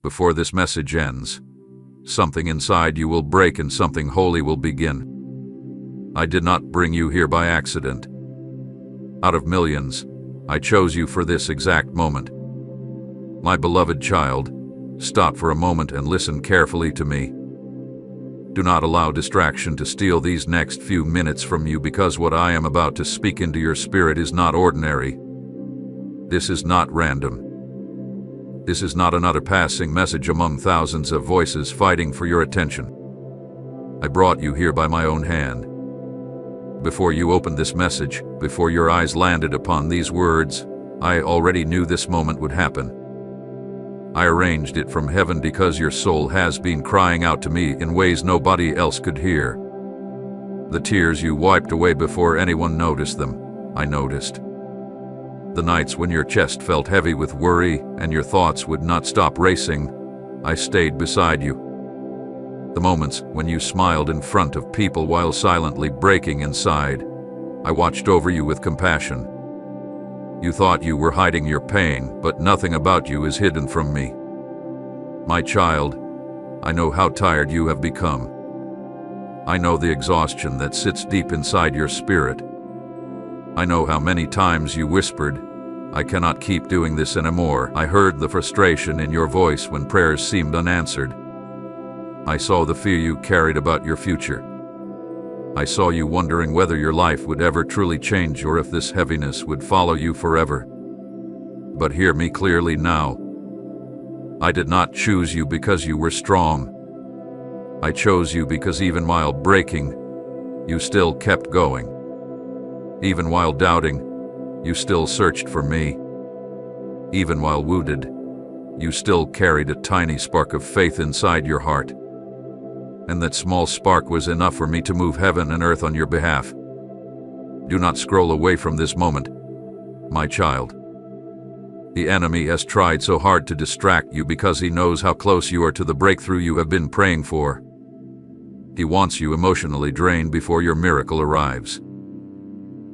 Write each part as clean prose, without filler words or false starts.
Before this message ends, something inside you will break and something holy will begin. I did not bring you here by accident. Out of millions, I chose you for this exact moment. My beloved child, stop for a moment and listen carefully to me. Do not allow distraction to steal these next few minutes from you, because what I am about to speak into your spirit is not ordinary. This is not random. This is not another passing message among thousands of voices fighting for your attention. I brought you here by my own hand. Before you opened this message, before your eyes landed upon these words, I already knew this moment would happen. I arranged it from heaven because your soul has been crying out to me in ways nobody else could hear. The tears you wiped away before anyone noticed them, I noticed. The nights when your chest felt heavy with worry and your thoughts would not stop racing, I stayed beside you. The moments when you smiled in front of people while silently breaking inside, I watched over you with compassion. You thought you were hiding your pain, but nothing about you is hidden from me. My child, I know how tired you have become. I know the exhaustion that sits deep inside your spirit. I know how many times you whispered, "I cannot keep doing this anymore." I heard the frustration in your voice when prayers seemed unanswered. I saw the fear you carried about your future. I saw you wondering whether your life would ever truly change or if this heaviness would follow you forever. But hear me clearly now. I did not choose you because you were strong. I chose you because even while breaking, you still kept going. Even while doubting, you still searched for me. Even while wounded, you still carried a tiny spark of faith inside your heart. And that small spark was enough for me to move heaven and earth on your behalf. Do not scroll away from this moment, my child. The enemy has tried so hard to distract you because he knows how close you are to the breakthrough you have been praying for. He wants you emotionally drained before your miracle arrives.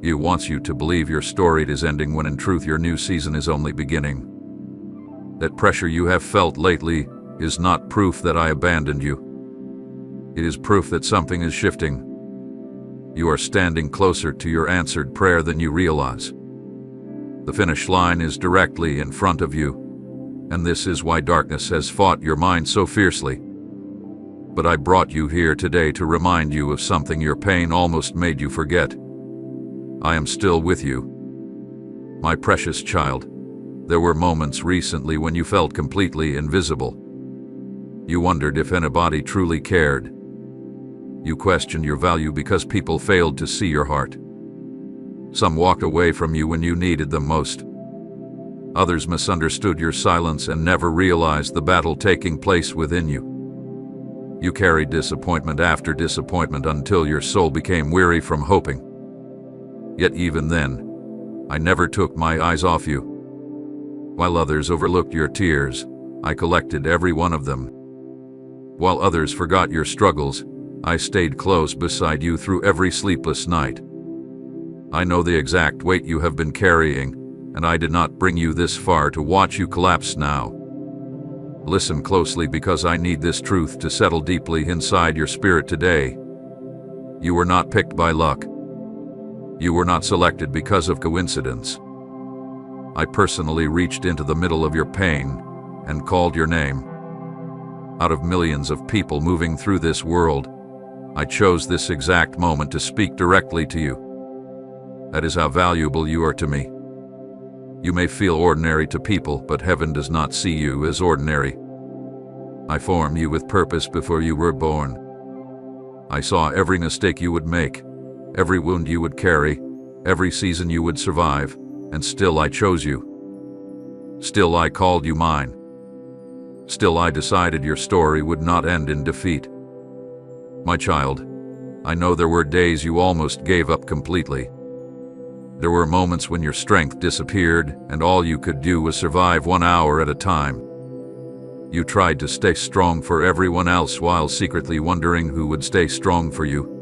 He wants you to believe your story is ending when in truth your new season is only beginning. That pressure you have felt lately is not proof that I abandoned you. It is proof that something is shifting. You are standing closer to your answered prayer than you realize. The finish line is directly in front of you, and this is why darkness has fought your mind so fiercely. But I brought you here today to remind you of something your pain almost made you forget. I am still with you. My precious child, there were moments recently when you felt completely invisible. You wondered if anybody truly cared. You questioned your value because people failed to see your heart. Some walked away from you when you needed them most. Others misunderstood your silence and never realized the battle taking place within you. You carried disappointment after disappointment until your soul became weary from hoping. Yet even then, I never took my eyes off you. While others overlooked your tears, I collected every one of them. While others forgot your struggles, I stayed close beside you through every sleepless night. I know the exact weight you have been carrying, and I did not bring you this far to watch you collapse now. Listen closely, because I need this truth to settle deeply inside your spirit today. You were not picked by luck. You were not selected because of coincidence. I personally reached into the middle of your pain and called your name. Out of millions of people moving through this world, I chose this exact moment to speak directly to you. That is how valuable you are to me. You may feel ordinary to people, but heaven does not see you as ordinary. I formed you with purpose before you were born. I saw every mistake you would make, every wound you would carry, every season you would survive, and still I chose you. Still I called you mine. Still I decided your story would not end in defeat. My child, I know there were days you almost gave up completely. There were moments when your strength disappeared and all you could do was survive 1 hour at a time. You tried to stay strong for everyone else while secretly wondering who would stay strong for you.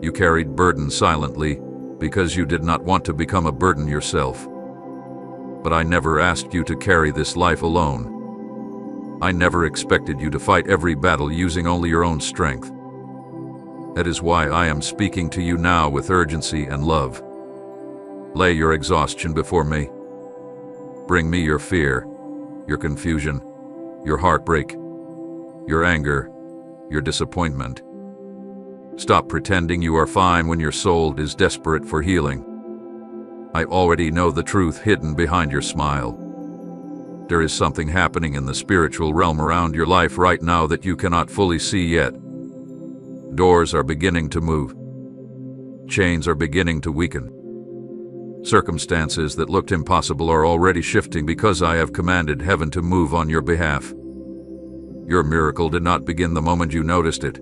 You carried burden silently because you did not want to become a burden yourself. But I never asked you to carry this life alone. I never expected you to fight every battle using only your own strength. That is why I am speaking to you now with urgency and love. Lay your exhaustion before me. Bring me your fear, your confusion, your heartbreak, your anger, your disappointment. Stop pretending you are fine when your soul is desperate for healing. I already know the truth hidden behind your smile. There is something happening in the spiritual realm around your life right now that you cannot fully see yet. Doors are beginning to move. Chains are beginning to weaken. Circumstances that looked impossible are already shifting because I have commanded heaven to move on your behalf. Your miracle did not begin the moment you noticed it.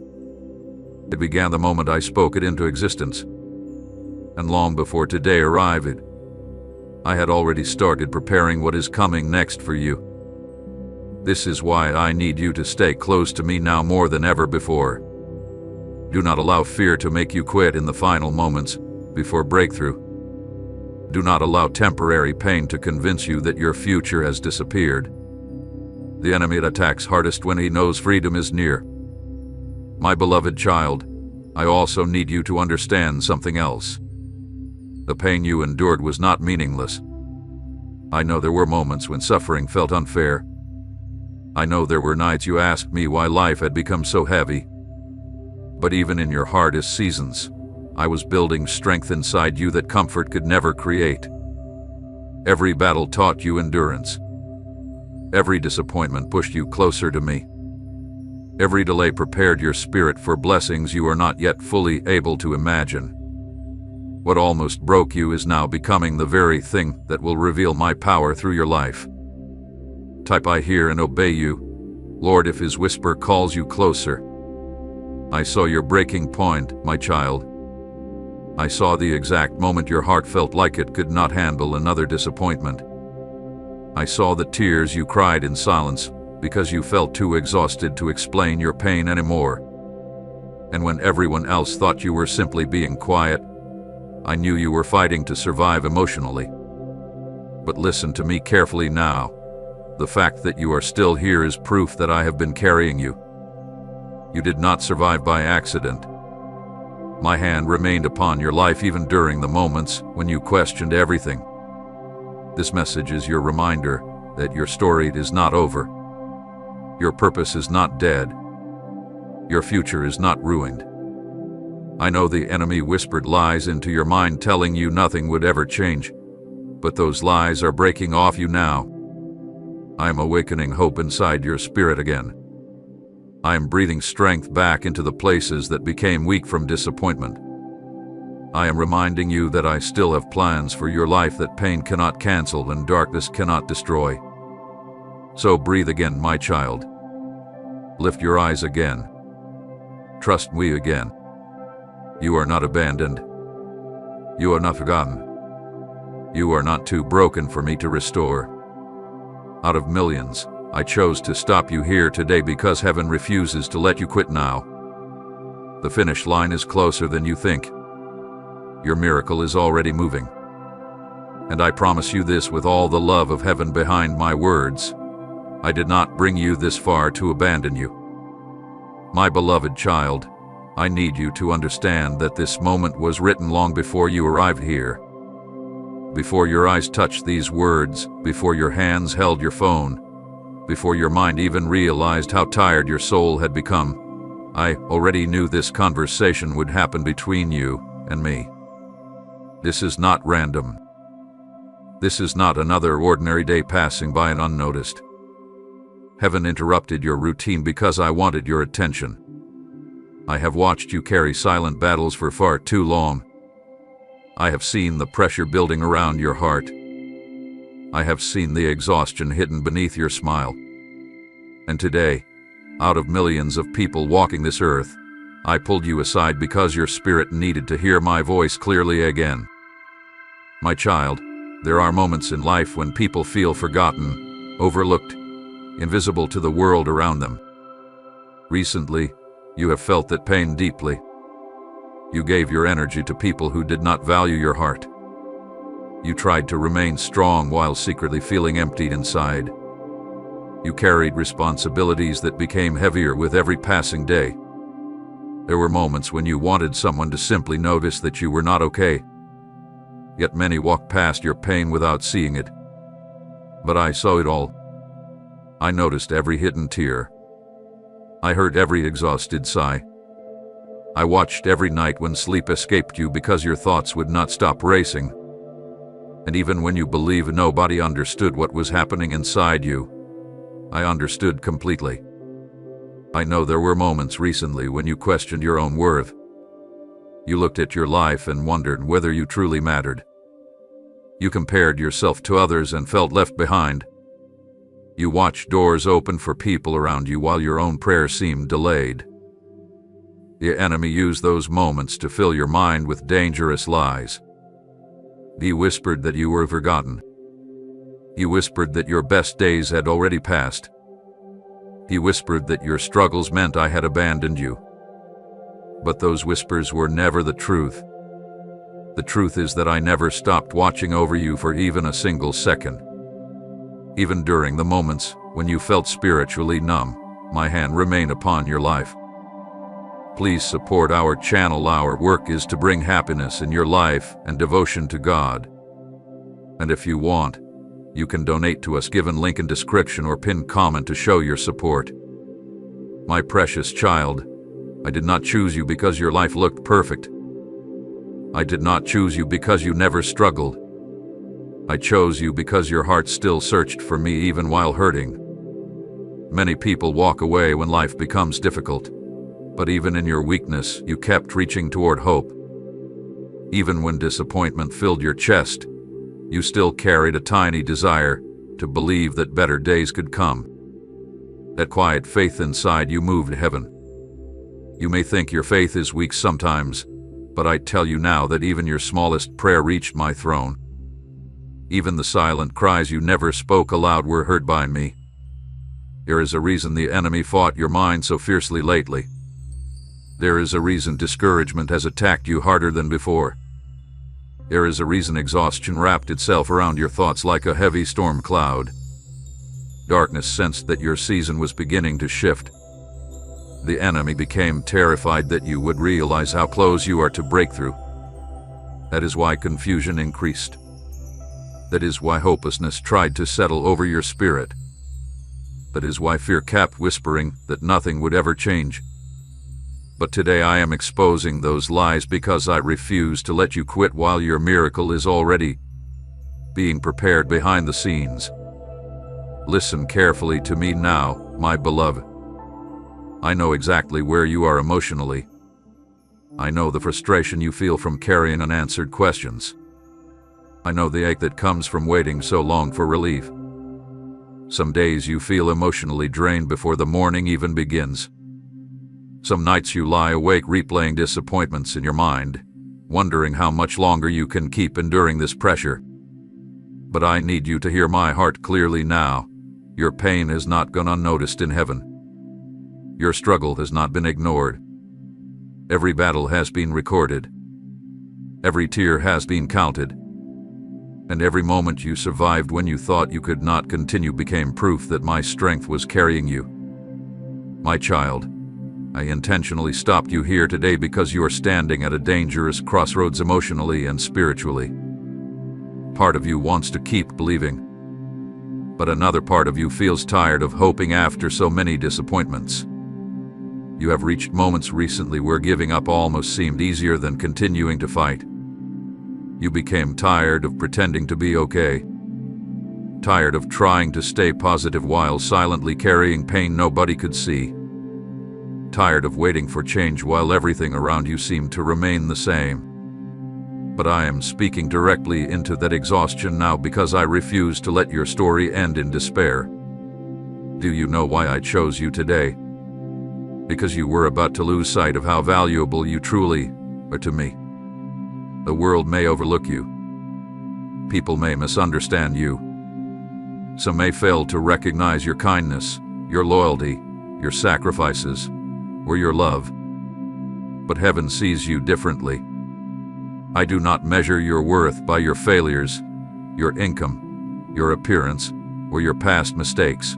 It began the moment I spoke it into existence. And long before today arrived, I had already started preparing what is coming next for you. This is why I need you to stay close to me now more than ever before. Do not allow fear to make you quit in the final moments before breakthrough. Do not allow temporary pain to convince you that your future has disappeared. The enemy attacks hardest when he knows freedom is near. My beloved child, I also need you to understand something else. The pain you endured was not meaningless. I know there were moments when suffering felt unfair. I know there were nights you asked me why life had become so heavy. But even in your hardest seasons, I was building strength inside you that comfort could never create. Every battle taught you endurance. Every disappointment pushed you closer to me. Every delay prepared your spirit for blessings you are not yet fully able to imagine. What almost broke you is now becoming the very thing that will reveal my power through your life. Type I hear and obey you, Lord, if his whisper calls you closer. I saw your breaking point, my child. I saw the exact moment your heart felt like it could not handle another disappointment. I saw the tears you cried in silence because you felt too exhausted to explain your pain anymore. And when everyone else thought you were simply being quiet, I knew you were fighting to survive emotionally. But listen to me carefully now. The fact that you are still here is proof that I have been carrying you. You did not survive by accident. My hand remained upon your life even during the moments when you questioned everything. This message is your reminder that your story is not over. Your purpose is not dead. Your future is not ruined. I know the enemy whispered lies into your mind telling you nothing would ever change, but those lies are breaking off you now. I am awakening hope inside your spirit again. I am breathing strength back into the places that became weak from disappointment. I am reminding you that I still have plans for your life that pain cannot cancel and darkness cannot destroy. So breathe again, my child. Lift your eyes again. Trust me again. You are not abandoned. You are not forgotten. You are not too broken for me to restore. Out of millions, I chose to stop you here today because heaven refuses to let you quit now. The finish line is closer than you think. Your miracle is already moving. And I promise you this with all the love of heaven behind my words. I did not bring you this far to abandon you. My beloved child, I need you to understand that this moment was written long before you arrived here. Before your eyes touched these words, before your hands held your phone, before your mind even realized how tired your soul had become, I already knew this conversation would happen between you and me. This is not random. This is not another ordinary day passing by and unnoticed. Heaven interrupted your routine because I wanted your attention. I have watched you carry silent battles for far too long. I have seen the pressure building around your heart. I have seen the exhaustion hidden beneath your smile. And today, out of millions of people walking this earth, I pulled you aside because your spirit needed to hear my voice clearly again. My child, there are moments in life when people feel forgotten, overlooked, invisible to the world around them. Recently, you have felt that pain deeply. You gave your energy to people who did not value your heart. You tried to remain strong while secretly feeling emptied inside. You carried responsibilities that became heavier with every passing day. There were moments when you wanted someone to simply notice that you were not okay. Yet many walked past your pain without seeing it. But I saw it all. I noticed every hidden tear. I heard every exhausted sigh. I watched every night when sleep escaped you because your thoughts would not stop racing. And even when you believed nobody understood what was happening inside you, I understood completely. I know there were moments recently when you questioned your own worth. You looked at your life and wondered whether you truly mattered. You compared yourself to others and felt left behind. You watched doors open for people around you while your own prayers seemed delayed. The enemy used those moments to fill your mind with dangerous lies. He whispered that you were forgotten. He whispered that your best days had already passed. He whispered that your struggles meant I had abandoned you. But those whispers were never the truth. The truth is that I never stopped watching over you for even a single second. Even during the moments when you felt spiritually numb, my hand remained upon your life. Please support our channel. Our work is to bring happiness in your life and devotion to God. And if you want, you can donate to us, given link in description or pinned comment to show your support. My precious child, I did not choose you because your life looked perfect. I did not choose you because you never struggled. I chose you because your heart still searched for me even while hurting. Many people walk away when life becomes difficult, but even in your weakness, you kept reaching toward hope. Even when disappointment filled your chest, you still carried a tiny desire to believe that better days could come. That quiet faith inside you moved heaven. You may think your faith is weak sometimes, but I tell you now that even your smallest prayer reached my throne. Even the silent cries you never spoke aloud were heard by me. There is a reason the enemy fought your mind so fiercely lately. There is a reason discouragement has attacked you harder than before. There is a reason exhaustion wrapped itself around your thoughts like a heavy storm cloud. Darkness sensed that your season was beginning to shift. The enemy became terrified that you would realize how close you are to breakthrough. That is why confusion increased. That is why hopelessness tried to settle over your spirit. That is why fear kept whispering that nothing would ever change. But today I am exposing those lies because I refuse to let you quit while your miracle is already being prepared behind the scenes. Listen carefully to me now, my beloved. I know exactly where you are emotionally. I know the frustration you feel from carrying unanswered questions. I know the ache that comes from waiting so long for relief. Some days you feel emotionally drained before the morning even begins. Some nights you lie awake replaying disappointments in your mind, wondering how much longer you can keep enduring this pressure. But I need you to hear my heart clearly now. Your pain has not gone unnoticed in heaven. Your struggle has not been ignored. Every battle has been recorded. Every tear has been counted. And every moment you survived when you thought you could not continue became proof that my strength was carrying you. My child, I intentionally stopped you here today because you are standing at a dangerous crossroads emotionally and spiritually. Part of you wants to keep believing, but another part of you feels tired of hoping after so many disappointments. You have reached moments recently where giving up almost seemed easier than continuing to fight. You became tired of pretending to be okay. Tired of trying to stay positive while silently carrying pain nobody could see. Tired of waiting for change while everything around you seemed to remain the same. But I am speaking directly into that exhaustion now because I refuse to let your story end in despair. Do you know why I chose you today? Because you were about to lose sight of how valuable you truly are to me. The world may overlook you. People may misunderstand you. Some may fail to recognize your kindness, your loyalty, your sacrifices, or your love. But heaven sees you differently. I do not measure your worth by your failures, your income, your appearance, or your past mistakes.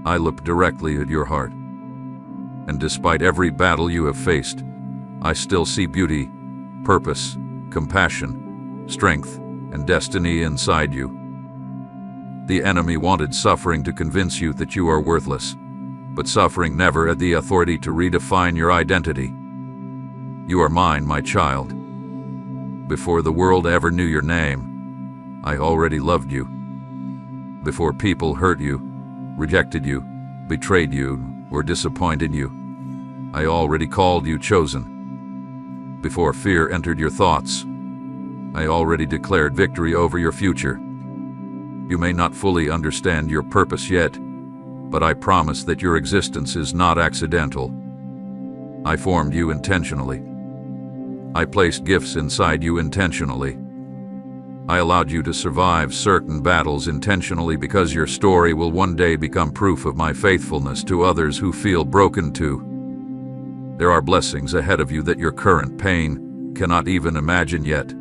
I look directly at your heart. And despite every battle you have faced, I still see beauty, purpose, compassion, strength, and destiny inside you. The enemy wanted suffering to convince you that you are worthless, but suffering never had the authority to redefine your identity. You are mine, my child. Before the world ever knew your name, I already loved you. Before people hurt you, rejected you, betrayed you, or disappointed you, I already called you chosen. Before fear entered your thoughts, I already declared victory over your future. You may not fully understand your purpose yet, but I promise that your existence is not accidental. I formed you intentionally. I placed gifts inside you intentionally. I allowed you to survive certain battles intentionally because your story will one day become proof of my faithfulness to others who feel broken too. There are blessings ahead of you that your current pain cannot even imagine yet.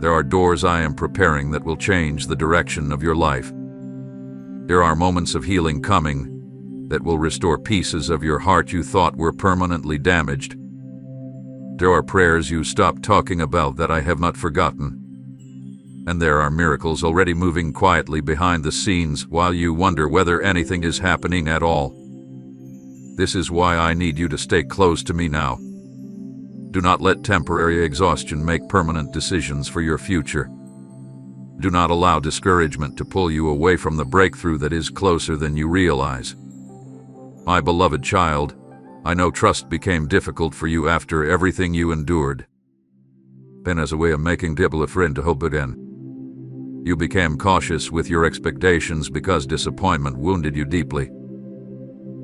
There are doors I am preparing that will change the direction of your life. There are moments of healing coming that will restore pieces of your heart you thought were permanently damaged. There are prayers you stopped talking about that I have not forgotten. And there are miracles already moving quietly behind the scenes while you wonder whether anything is happening at all. This is why I need you to stay close to me now. Do not let temporary exhaustion make permanent decisions for your future. Do not allow discouragement to pull you away from the breakthrough that is closer than you realize. My beloved child, I know trust became difficult for you after everything you endured. Pen as a way of making people a friend to hope again. You became cautious with your expectations because disappointment wounded you deeply.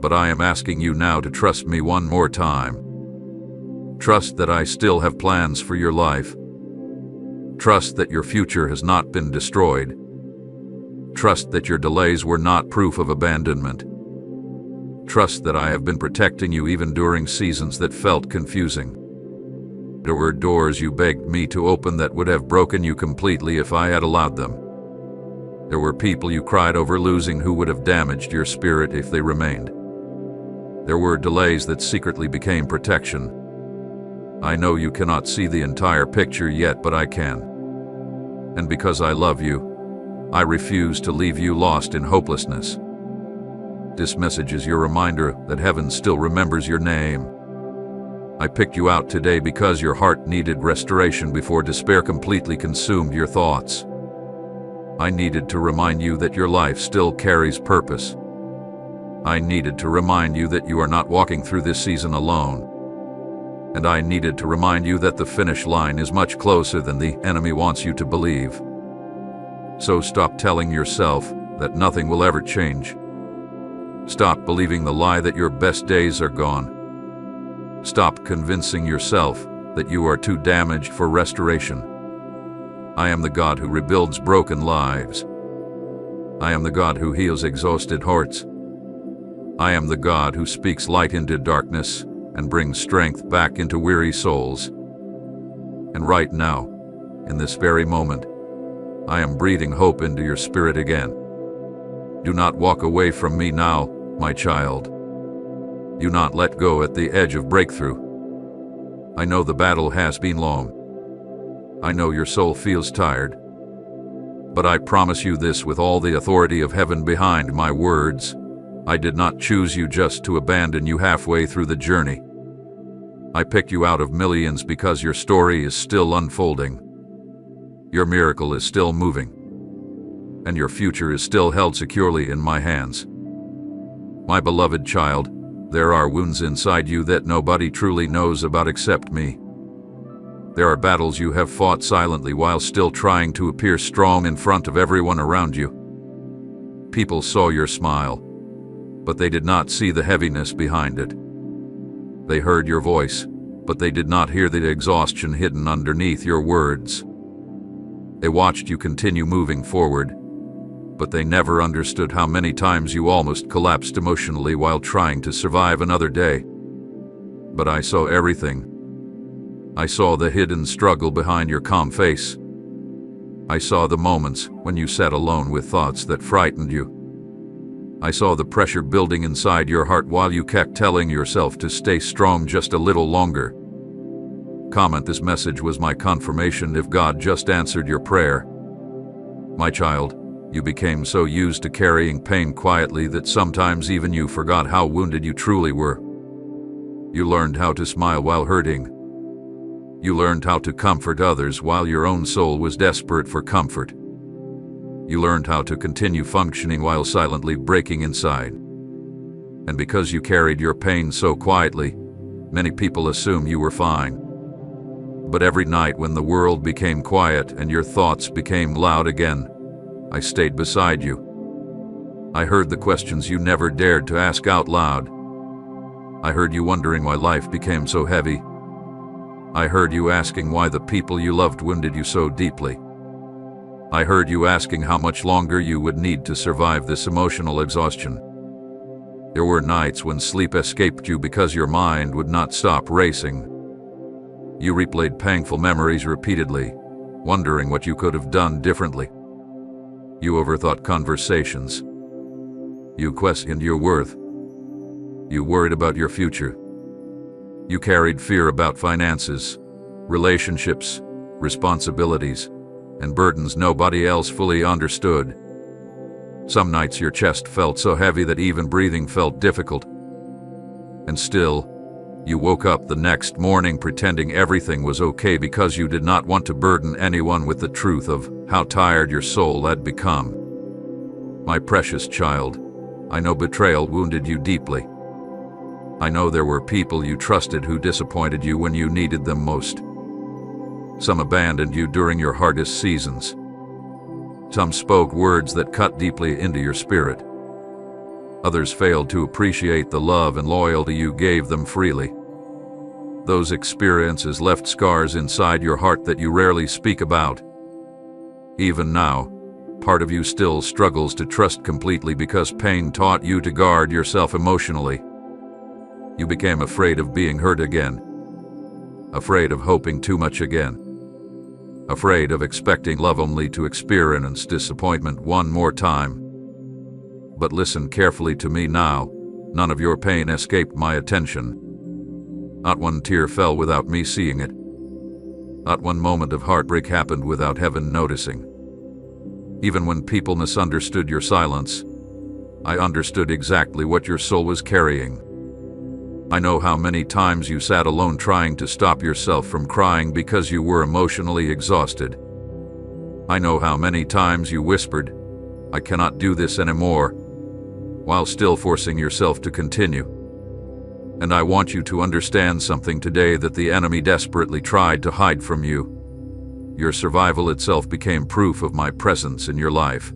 But I am asking you now to trust me one more time. Trust that I still have plans for your life. Trust that your future has not been destroyed. Trust that your delays were not proof of abandonment. Trust that I have been protecting you even during seasons that felt confusing. There were doors you begged me to open that would have broken you completely if I had allowed them. There were people you cried over losing who would have damaged your spirit if they remained. There were delays that secretly became protection. I know you cannot see the entire picture yet, but I can. And because I love you, I refuse to leave you lost in hopelessness. This message is your reminder that heaven still remembers your name. I picked you out today because your heart needed restoration before despair completely consumed your thoughts. I needed to remind you that your life still carries purpose. I needed to remind you that you are not walking through this season alone. And I needed to remind you that the finish line is much closer than the enemy wants you to believe. So stop telling yourself that nothing will ever change. Stop believing the lie that your best days are gone. Stop convincing yourself that you are too damaged for restoration. I am the God who rebuilds broken lives. I am the God who heals exhausted hearts. I am the God who speaks light into darkness and brings strength back into weary souls. And right now, in this very moment, I am breathing hope into your spirit again. Do not walk away from me now, my child. Do not let go at the edge of breakthrough. I know the battle has been long. I know your soul feels tired. But I promise you this with all the authority of heaven behind my words. I did not choose you just to abandon you halfway through the journey. I picked you out of millions because your story is still unfolding. Your miracle is still moving. And your future is still held securely in my hands. My beloved child, there are wounds inside you that nobody truly knows about except me. There are battles you have fought silently while still trying to appear strong in front of everyone around you. People saw your smile, but they did not see the heaviness behind it. They heard your voice, but they did not hear the exhaustion hidden underneath your words. They watched you continue moving forward, but they never understood how many times you almost collapsed emotionally while trying to survive another day. But I saw everything. I saw the hidden struggle behind your calm face. I saw the moments when you sat alone with thoughts that frightened you. I saw the pressure building inside your heart while you kept telling yourself to stay strong just a little longer. Comment: this message was my confirmation if God just answered your prayer. My child, you became so used to carrying pain quietly that sometimes even you forgot how wounded you truly were. You learned how to smile while hurting. You learned how to comfort others while your own soul was desperate for comfort. You learned how to continue functioning while silently breaking inside. And because you carried your pain so quietly, many people assume you were fine. But every night when the world became quiet and your thoughts became loud again, I stayed beside you. I heard the questions you never dared to ask out loud. I heard you wondering why life became so heavy. I heard you asking why the people you loved wounded you so deeply. I heard you asking how much longer you would need to survive this emotional exhaustion. There were nights when sleep escaped you because your mind would not stop racing. You replayed painful memories repeatedly, wondering what you could have done differently. You overthought conversations. You questioned your worth. You worried about your future. You carried fear about finances, relationships, responsibilities, and burdens nobody else fully understood. Some nights your chest felt so heavy that even breathing felt difficult. And still, you woke up the next morning pretending everything was okay because you did not want to burden anyone with the truth of how tired your soul had become. My precious child, I know betrayal wounded you deeply. I know there were people you trusted who disappointed you when you needed them most. Some abandoned you during your hardest seasons. Some spoke words that cut deeply into your spirit. Others failed to appreciate the love and loyalty you gave them freely. Those experiences left scars inside your heart that you rarely speak about. Even now, part of you still struggles to trust completely because pain taught you to guard yourself emotionally. You became afraid of being hurt again. Afraid of hoping too much again. Afraid of expecting love only to experience disappointment one more time. But listen carefully to me now. None of your pain escaped my attention. Not one tear fell without me seeing it. Not one moment of heartbreak happened without heaven noticing. Even when people misunderstood your silence, I understood exactly what your soul was carrying. I know how many times you sat alone trying to stop yourself from crying because you were emotionally exhausted. I know how many times you whispered, "I cannot do this anymore," while still forcing yourself to continue. And I want you to understand something today that the enemy desperately tried to hide from you. Your survival itself became proof of my presence in your life.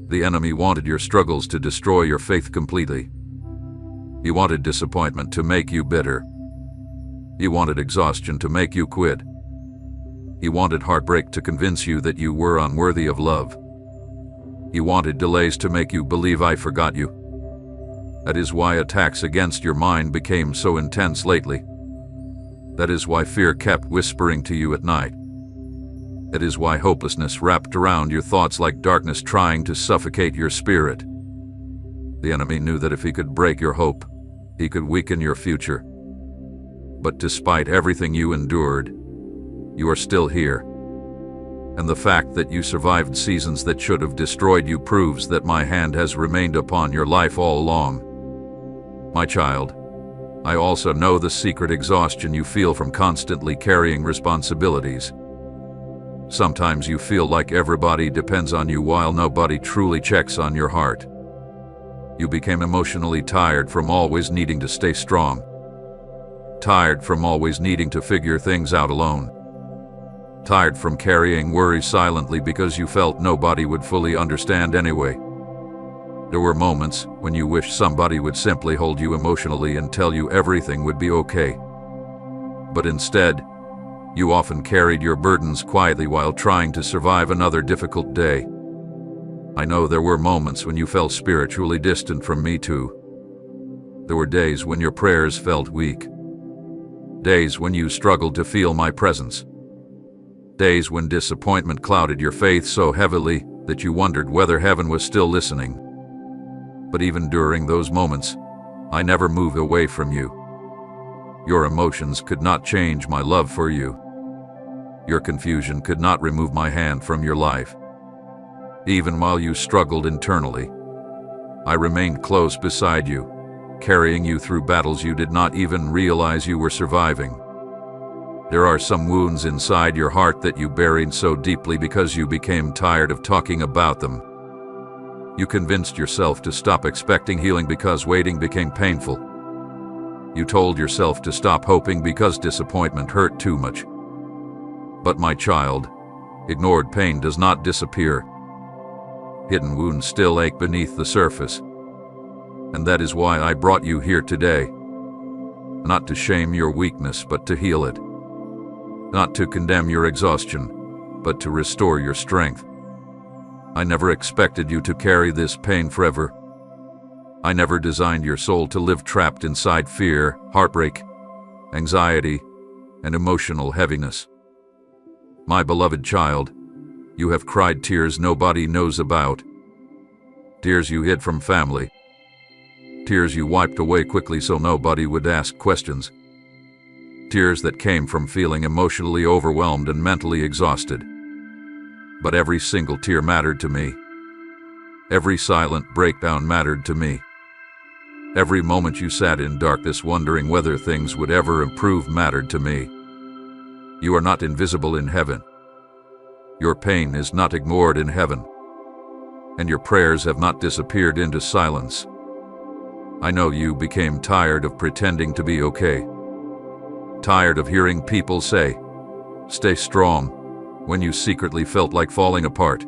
The enemy wanted your struggles to destroy your faith completely. He wanted disappointment to make you bitter. He wanted exhaustion to make you quit. He wanted heartbreak to convince you that you were unworthy of love. He wanted delays to make you believe I forgot you. That is why attacks against your mind became so intense lately. That is why fear kept whispering to you at night. That is why hopelessness wrapped around your thoughts like darkness trying to suffocate your spirit. The enemy knew that if he could break your hope, he could weaken your future. But despite everything you endured, you are still here. And the fact that you survived seasons that should have destroyed you proves that my hand has remained upon your life all along. My child, I also know the secret exhaustion you feel from constantly carrying responsibilities. Sometimes you feel like everybody depends on you while nobody truly checks on your heart. You became emotionally tired from always needing to stay strong. Tired from always needing to figure things out alone. Tired from carrying worry silently because you felt nobody would fully understand anyway. There were moments when you wished somebody would simply hold you emotionally and tell you everything would be okay. But instead, you often carried your burdens quietly while trying to survive another difficult day. I know there were moments when you felt spiritually distant from me too. There were days when your prayers felt weak. Days when you struggled to feel my presence. Days when disappointment clouded your faith so heavily that you wondered whether heaven was still listening. But even during those moments, I never moved away from you. Your emotions could not change my love for you. Your confusion could not remove my hand from your life. Even while you struggled internally, I remained close beside you, carrying you through battles you did not even realize you were surviving. There are some wounds inside your heart that you buried so deeply because you became tired of talking about them. You convinced yourself to stop expecting healing because waiting became painful. You told yourself to stop hoping because disappointment hurt too much. But my child, ignored pain does not disappear. Hidden wounds still ache beneath the surface. And that is why I brought you here today. Not to shame your weakness, but to heal it. Not to condemn your exhaustion, but to restore your strength. I never expected you to carry this pain forever. I never designed your soul to live trapped inside fear, heartbreak, anxiety, and emotional heaviness. My beloved child, you have cried tears nobody knows about. Tears you hid from family. Tears you wiped away quickly so nobody would ask questions. Tears that came from feeling emotionally overwhelmed and mentally exhausted. But every single tear mattered to me. Every silent breakdown mattered to me. Every moment you sat in darkness wondering whether things would ever improve mattered to me. You are not invisible in heaven. Your pain is not ignored in heaven. And your prayers have not disappeared into silence. I know you became tired of pretending to be okay. Tired of hearing people say, "Stay strong," when you secretly felt like falling apart.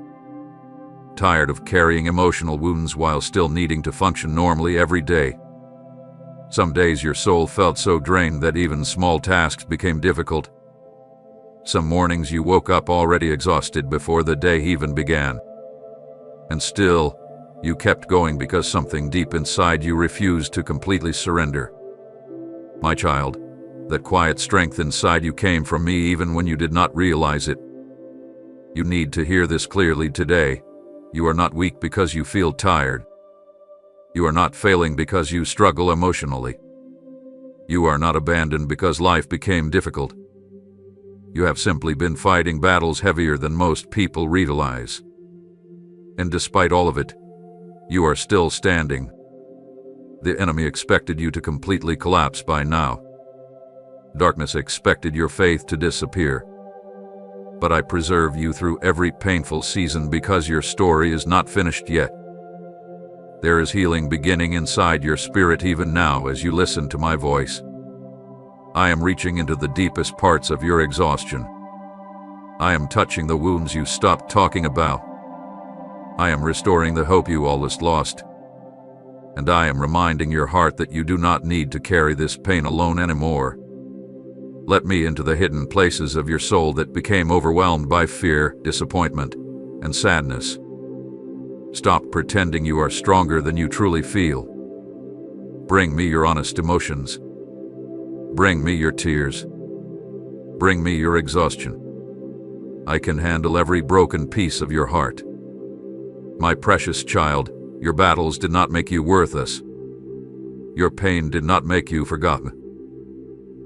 Tired of carrying emotional wounds while still needing to function normally every day. Some days your soul felt so drained that even small tasks became difficult. Some mornings you woke up already exhausted before the day even began. And still, you kept going because something deep inside you refused to completely surrender. My child, that quiet strength inside you came from me even when you did not realize it. You need to hear this clearly today. You are not weak because you feel tired. You are not failing because you struggle emotionally. You are not abandoned because life became difficult. You have simply been fighting battles heavier than most people realize. And despite all of it, you are still standing. The enemy expected you to completely collapse by now. Darkness expected your faith to disappear. But I preserve you through every painful season because your story is not finished yet. There is healing beginning inside your spirit even now as you listen to my voice. I am reaching into the deepest parts of your exhaustion. I am touching the wounds you stopped talking about. I am restoring the hope you almost lost. And I am reminding your heart that you do not need to carry this pain alone anymore. Let me into the hidden places of your soul that became overwhelmed by fear, disappointment, and sadness. Stop pretending you are stronger than you truly feel. Bring me your honest emotions. Bring me your tears. Bring me your exhaustion. I can handle every broken piece of your heart. My precious child, your battles did not make you worthless. Your pain did not make you forgotten.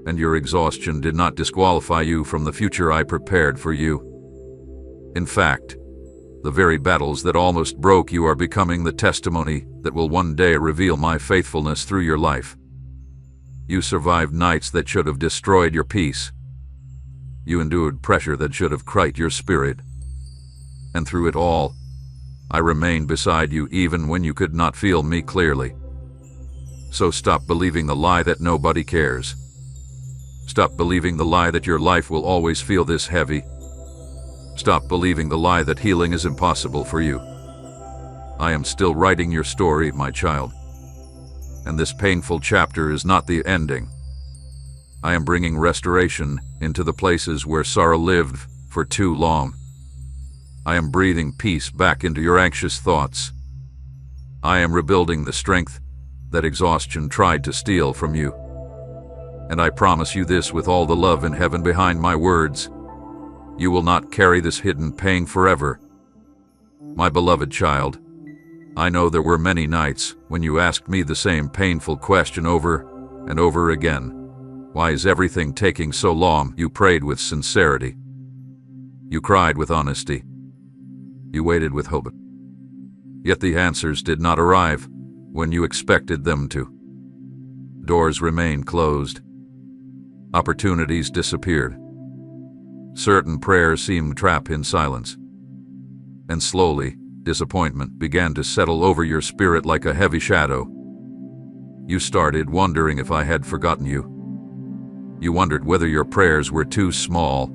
And your exhaustion did not disqualify you from the future I prepared for you. In fact, the very battles that almost broke you are becoming the testimony that will one day reveal my faithfulness through your life. You survived nights that should have destroyed your peace. You endured pressure that should have crushed your spirit. And through it all, I remained beside you even when you could not feel me clearly. So stop believing the lie that nobody cares. Stop believing the lie that your life will always feel this heavy. Stop believing the lie that healing is impossible for you. I am still writing your story, my child. And this painful chapter is not the ending. I am bringing restoration into the places where sorrow lived for too long. I am breathing peace back into your anxious thoughts. I am rebuilding the strength that exhaustion tried to steal from you. And I promise you this with all the love in heaven behind my words. You will not carry this hidden pain forever. My beloved child, I know there were many nights when you asked me the same painful question over and over again. Why is everything taking so long? You prayed with sincerity. You cried with honesty. You waited with hope. Yet the answers did not arrive when you expected them to. Doors remained closed. Opportunities disappeared. Certain prayers seemed trapped in silence. And slowly, disappointment began to settle over your spirit like a heavy shadow. You started wondering if I had forgotten you. You wondered whether your prayers were too small,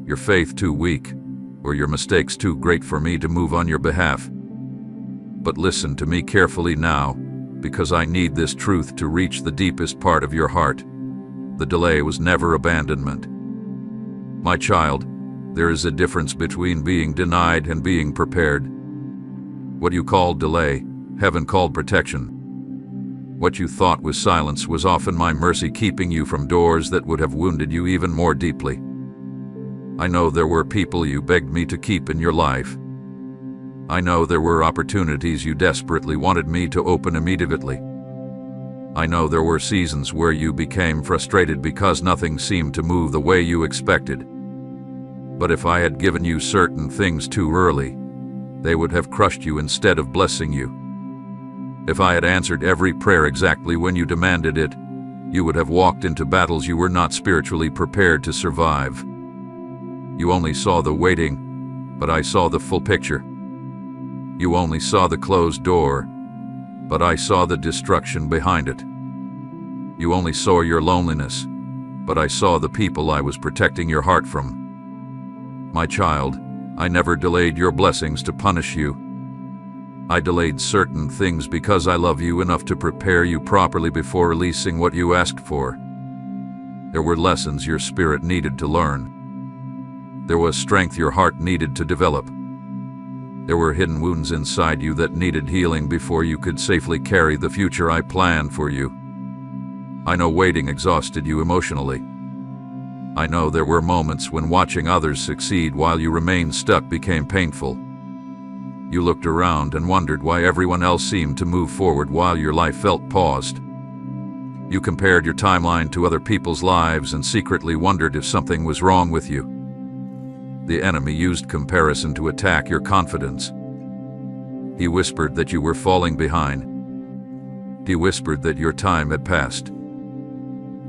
your faith too weak, or your mistakes too great for me to move on your behalf. But listen to me carefully now, because I need this truth to reach the deepest part of your heart. The delay was never abandonment. My child, there is a difference between being denied and being prepared. What you called delay, heaven called protection. What you thought was silence was often my mercy keeping you from doors that would have wounded you even more deeply. I know there were people you begged me to keep in your life. I know there were opportunities you desperately wanted me to open immediately. I know there were seasons where you became frustrated because nothing seemed to move the way you expected. But if I had given you certain things too early, they would have crushed you instead of blessing you. If I had answered every prayer exactly when you demanded it, you would have walked into battles you were not spiritually prepared to survive. You only saw the waiting, but I saw the full picture. You only saw the closed door, but I saw the destruction behind it. You only saw your loneliness, but I saw the people I was protecting your heart from. My child, I never delayed your blessings to punish you. I delayed certain things because I love you enough to prepare you properly before releasing what you asked for. There were lessons your spirit needed to learn. There was strength your heart needed to develop. There were hidden wounds inside you that needed healing before you could safely carry the future I planned for you. I know waiting exhausted you emotionally. I know there were moments when watching others succeed while you remained stuck became painful. You looked around and wondered why everyone else seemed to move forward while your life felt paused. You compared your timeline to other people's lives and secretly wondered if something was wrong with you. The enemy used comparison to attack your confidence. He whispered that you were falling behind. He whispered that your time had passed.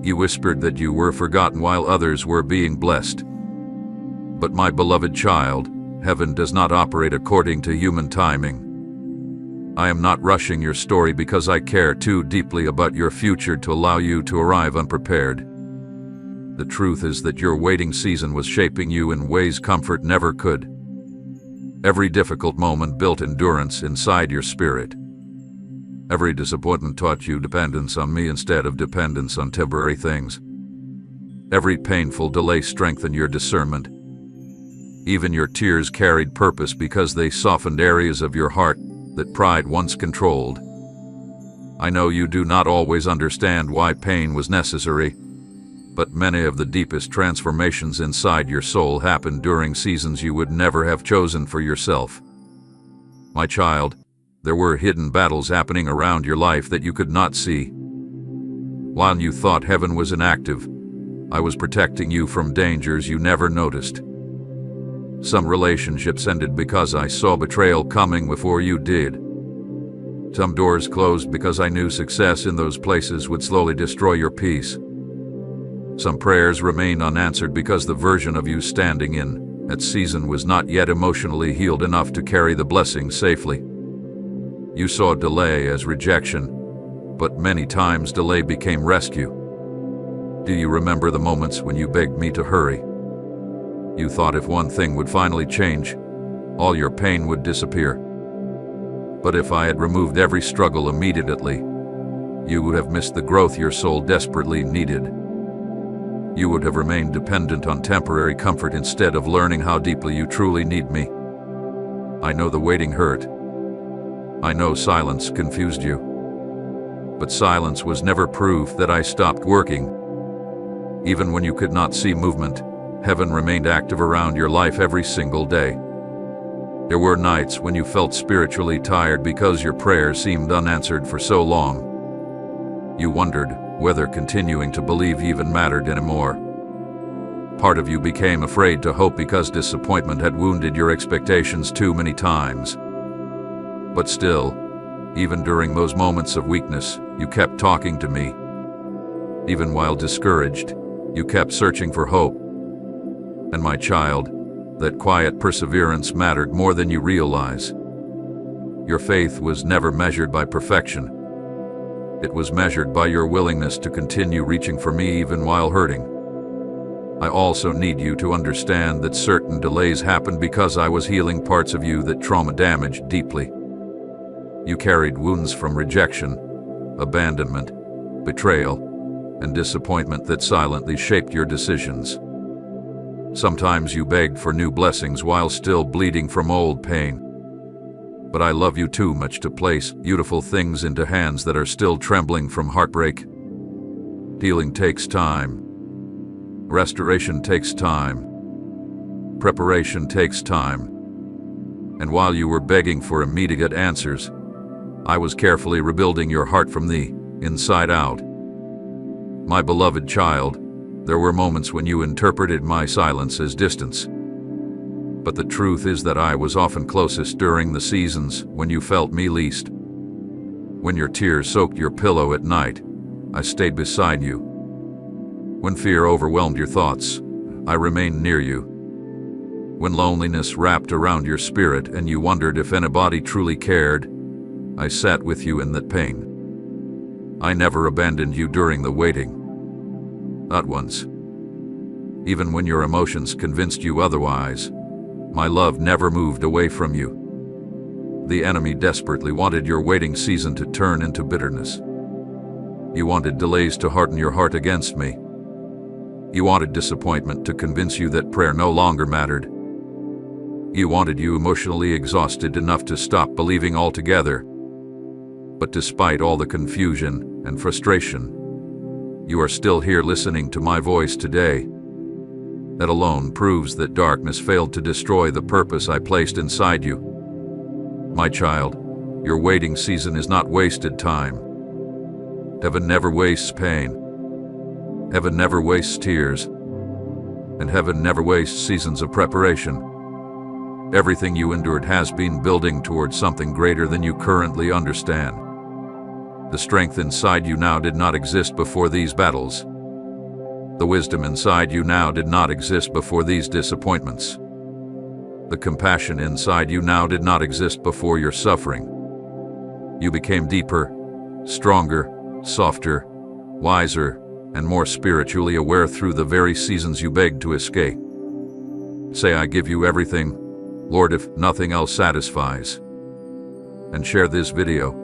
He whispered that you were forgotten while others were being blessed. But my beloved child, heaven does not operate according to human timing. I am not rushing your story because I care too deeply about your future to allow you to arrive unprepared. The truth is that your waiting season was shaping you in ways comfort never could. Every difficult moment built endurance inside your spirit. Every disappointment taught you dependence on me instead of dependence on temporary things. Every painful delay strengthened your discernment. Even your tears carried purpose because they softened areas of your heart that pride once controlled. I know you do not always understand why pain was necessary, but many of the deepest transformations inside your soul happened during seasons you would never have chosen for yourself. My child, there were hidden battles happening around your life that you could not see. While you thought heaven was inactive, I was protecting you from dangers you never noticed. Some relationships ended because I saw betrayal coming before you did. Some doors closed because I knew success in those places would slowly destroy your peace. Some prayers remained unanswered because the version of you standing in that season was not yet emotionally healed enough to carry the blessing safely. You saw delay as rejection, but many times delay became rescue. Do you remember the moments when you begged me to hurry? You thought if one thing would finally change, all your pain would disappear. But if I had removed every struggle immediately, you would have missed the growth your soul desperately needed. You would have remained dependent on temporary comfort instead of learning how deeply you truly need me. I know the waiting hurt. I know silence confused you. But silence was never proof that I stopped working. Even when you could not see movement, heaven remained active around your life every single day. There were nights when you felt spiritually tired because your prayers seemed unanswered for so long. You wondered whether continuing to believe even mattered anymore. Part of you became afraid to hope because disappointment had wounded your expectations too many times. But still, even during those moments of weakness, you kept talking to me. Even while discouraged, you kept searching for hope. And my child, that quiet perseverance mattered more than you realize. Your faith was never measured by perfection. It was measured by your willingness to continue reaching for me even while hurting. I also need you to understand that certain delays happened because I was healing parts of you that trauma damaged deeply. You carried wounds from rejection, abandonment, betrayal, and disappointment that silently shaped your decisions. Sometimes you begged for new blessings while still bleeding from old pain. But I love you too much to place beautiful things into hands that are still trembling from heartbreak. Healing takes time. Restoration takes time. Preparation takes time. And while you were begging for immediate answers, I was carefully rebuilding your heart from the inside out. My beloved child, there were moments when you interpreted my silence as distance. But the truth is that I was often closest during the seasons when you felt me least. When your tears soaked your pillow at night, I stayed beside you. When fear overwhelmed your thoughts, I remained near you. When loneliness wrapped around your spirit and you wondered if anybody truly cared, I sat with you in that pain. I never abandoned you during the waiting. Not once. Even when your emotions convinced you otherwise, my love never moved away from you. The enemy desperately wanted your waiting season to turn into bitterness. You wanted delays to harden your heart against me. You wanted disappointment to convince you that prayer no longer mattered. You wanted you emotionally exhausted enough to stop believing altogether. But despite all the confusion and frustration, you are still here listening to my voice today. That alone proves that darkness failed to destroy the purpose I placed inside you. My child, your waiting season is not wasted time. Heaven never wastes pain. Heaven never wastes tears. And heaven never wastes seasons of preparation. Everything you endured has been building towards something greater than you currently understand. The strength inside you now did not exist before these battles. The wisdom inside you now did not exist before these disappointments. The compassion inside you now did not exist before your suffering. You became deeper, stronger, softer, wiser, and more spiritually aware through the very seasons you begged to escape. Say, I give you everything, Lord, if nothing else satisfies. And share this video.